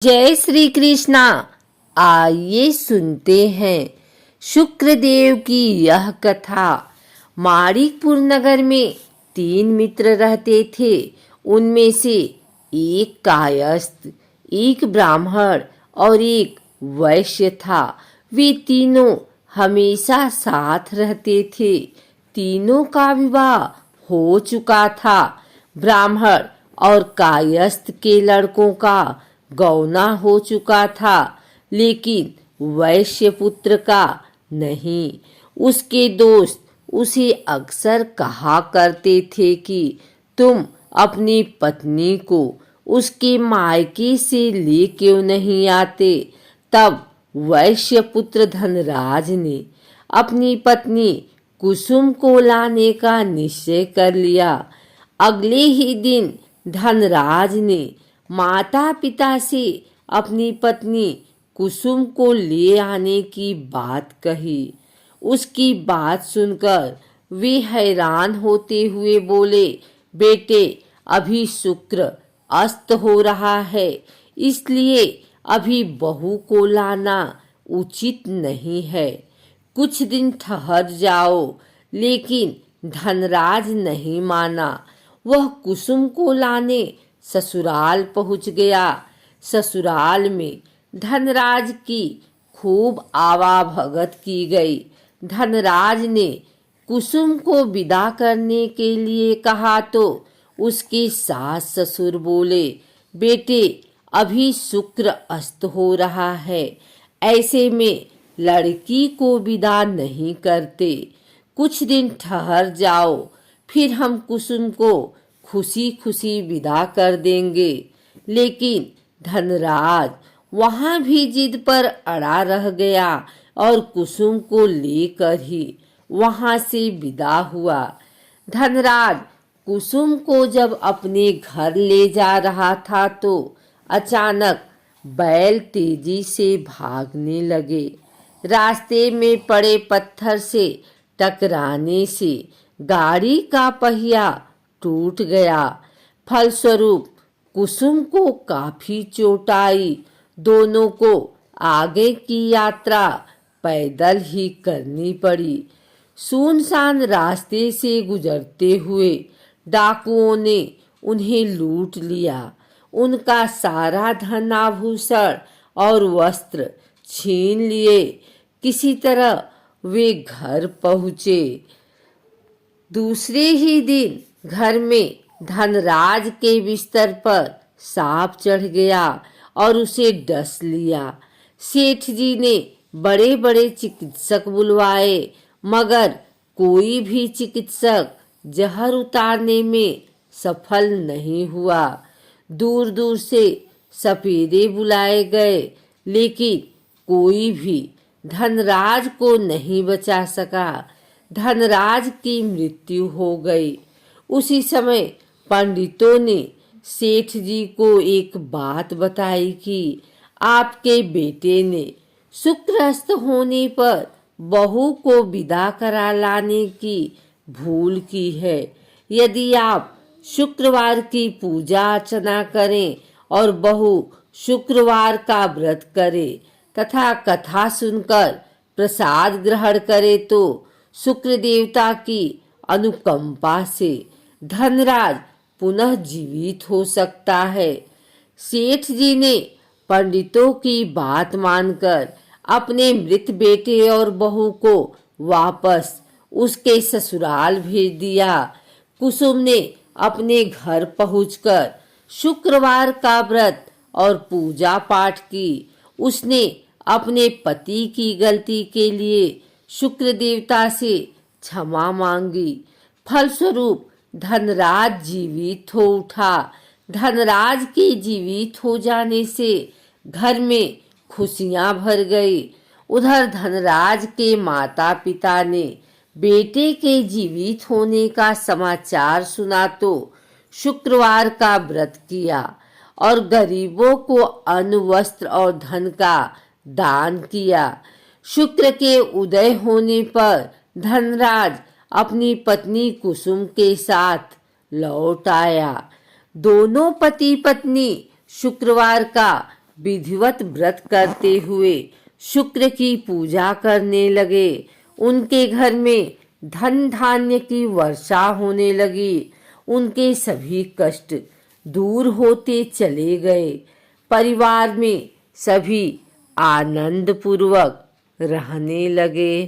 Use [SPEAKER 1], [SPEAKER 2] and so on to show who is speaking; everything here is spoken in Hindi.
[SPEAKER 1] जय श्री कृष्णा। आइए सुनते हैं शुक्रदेव की यह कथा। माणिकपुर नगर में 3 मित्र रहते थे। उनमें से एक कायस्थ, एक ब्राह्मण और एक वैश्य था। वे तीनों हमेशा साथ रहते थे। तीनों का विवाह हो चुका था। ब्राह्मण और कायस्थ के लड़कों का गौना हो चुका था, लेकिन वैश्य पुत्र का नहीं। उसके दोस्त उसे अक्सर कहा करते थे कि तुम अपनी पत्नी को उसके मायके से ले क्यों नहीं आते। तब वैश्य पुत्र धनराज ने अपनी पत्नी कुसुम को लाने का निश्चय कर लिया। अगले ही दिन धनराज ने माता पिता से अपनी पत्नी कुसुम को ले आने की बात कही। उसकी बात सुनकर वे हैरान होते हुए बोले, बेटे, अभी शुक्र अस्त हो रहा है, इसलिए अभी बहू को लाना उचित नहीं है। कुछ दिन ठहर जाओ। लेकिन धनराज नहीं माना। वह कुसुम को लाने ससुराल पहुंच गया। ससुराल में धनराज की खूब आवाभगत की गई। धनराज ने कुसुम को विदा करने के लिए कहा तो उसके सास ससुर बोले, बेटे, अभी शुक्र अस्त हो रहा है, ऐसे में लड़की को विदा नहीं करते। कुछ दिन ठहर जाओ, फिर हम कुसुम को खुशी खुशी विदा कर देंगे। लेकिन धनराज वहां भी जिद पर अड़ा रह गया और कुसुम को लेकर ही वहां से विदा हुआ। धनराज कुसुम को जब अपने घर ले जा रहा था तो अचानक बैल तेजी से भागने लगे। रास्ते में पड़े पत्थर से टकराने से गाड़ी का पहिया टूट गया। फलस्वरूप कुसुम को काफी चोट आई। दोनों को आगे की यात्रा पैदल ही करनी पड़ी। सुनसान रास्ते से गुजरते हुए डाकुओं ने उन्हें लूट लिया। उनका सारा धन आभूषण और वस्त्र छीन लिए। किसी तरह वे घर पहुंचे। दूसरे ही दिन घर में धनराज के बिस्तर पर सांप चढ़ गया और उसे डस लिया। सेठ जी ने बड़े बड़े चिकित्सक बुलवाए, मगर कोई भी चिकित्सक जहर उतारने में सफल नहीं हुआ। दूर दूर से सपेरे बुलाए गए, लेकिन कोई भी धनराज को नहीं बचा सका। धनराज की मृत्यु हो गई। उसी समय पंडितों ने सेठ जी को एक बात बताई कि आपके बेटे ने शुक्रस्त होने पर बहू को विदा करा लाने की भूल की है। यदि आप शुक्रवार की पूजा अर्चना करें और बहू शुक्रवार का व्रत करे तथा कथा सुनकर प्रसाद ग्रहण करे तो शुक्र देवता की अनुकंपा से धनराज पुनः जीवित हो सकता है। सेठ जी ने पंडितों की बात मानकर अपने मृत बेटे और बहू को वापस उसके ससुराल भेज दिया। कुसुम ने अपने घर पहुंचकर शुक्रवार का व्रत और पूजा पाठ की। उसने अपने पति की गलती के लिए शुक्र देवता से क्षमा मांगी। फलस्वरूप धनराज जीवित हो उठा। धनराज के जीवित हो जाने से घर में खुशियां भर गई। उधर धनराज के माता पिता ने बेटे के जीवित होने का समाचार सुना तो शुक्रवार का व्रत किया और गरीबों को अन्न, वस्त्र और धन का दान किया। शुक्र के उदय होने पर धनराज अपनी पत्नी कुसुम के साथ लौट आया। दोनों पति पत्नी शुक्रवार का विधिवत व्रत करते हुए शुक्र की पूजा करने लगे। उनके घर में धन धान्य की वर्षा होने लगी। उनके सभी कष्ट दूर होते चले गए। परिवार में सभी आनंद पूर्वक रहने लगे।